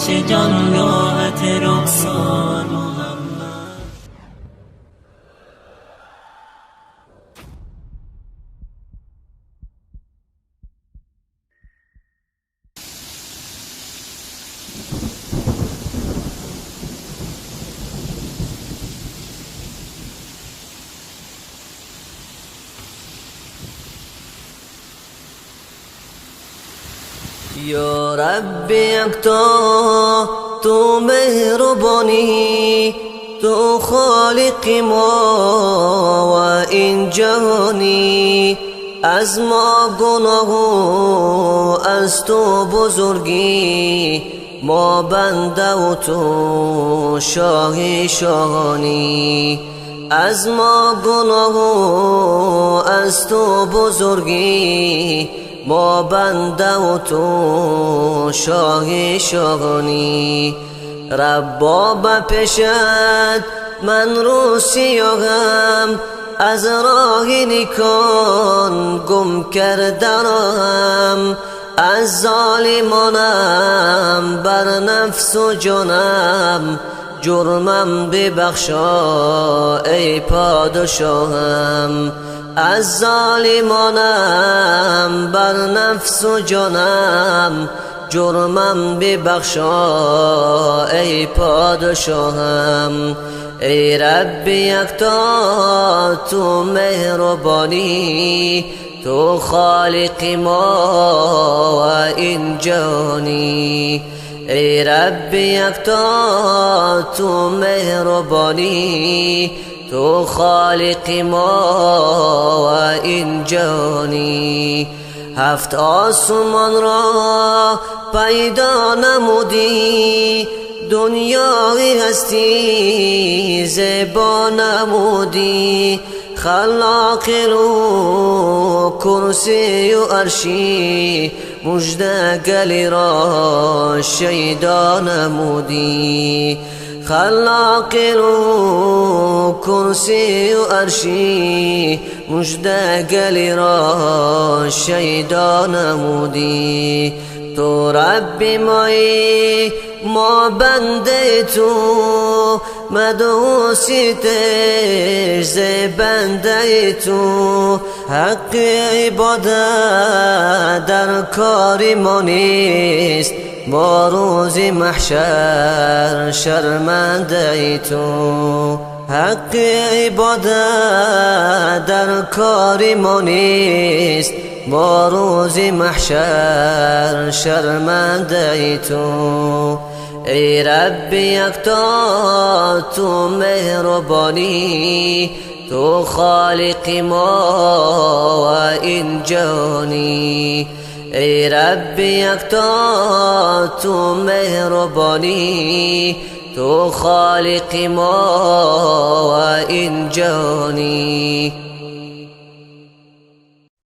نقش جان راحت رخسار محمد. یا رب یکتا تو مهربانی، تو خالق ما و این جهانی. از ما گناه و از تو بزرگی، ما بنده و تو شاه شاهانی. از ما گناه و از تو بزرگی، ما بنده و تو شاه شاهانی. ربا به پیشت من رو سیاهم، از راه نیکان گم کردم. از ظالمانم بر نفس و جانم، جرمم ببخشا ای پادشاهم. از ظالمانم بر نفس و جانم، جرمم ببخشا ای پادشاهم. ای رب یکتا تو مهربانی، تو خالق ما و این جهانی. ای رب یکتا تو مهربانی، تو خالق ما و این جهانی. هفت آسمان را پیدا نمودی، دنیای هستی زیبا نمودی. خلاق رو کرسی و عرشی، مژده گلی را شیدا نمودی. خلاق رو کرسی و عرشی، مژده گلی را شیدا نمودی. تو رب مایی ما بنده تو، مدعوسی تیز بنده تو. حق عبادت در کار ما نیست، با روز محشر شرمنده تو. حق عبادت در کار ما نیست، با روز محشر شرمنده تو. ای رب یکتا تو مهربانی، تو خالق ما و این جهانی. ای رب یکتا تو مهربانی، تو خالق ما و این جهانی.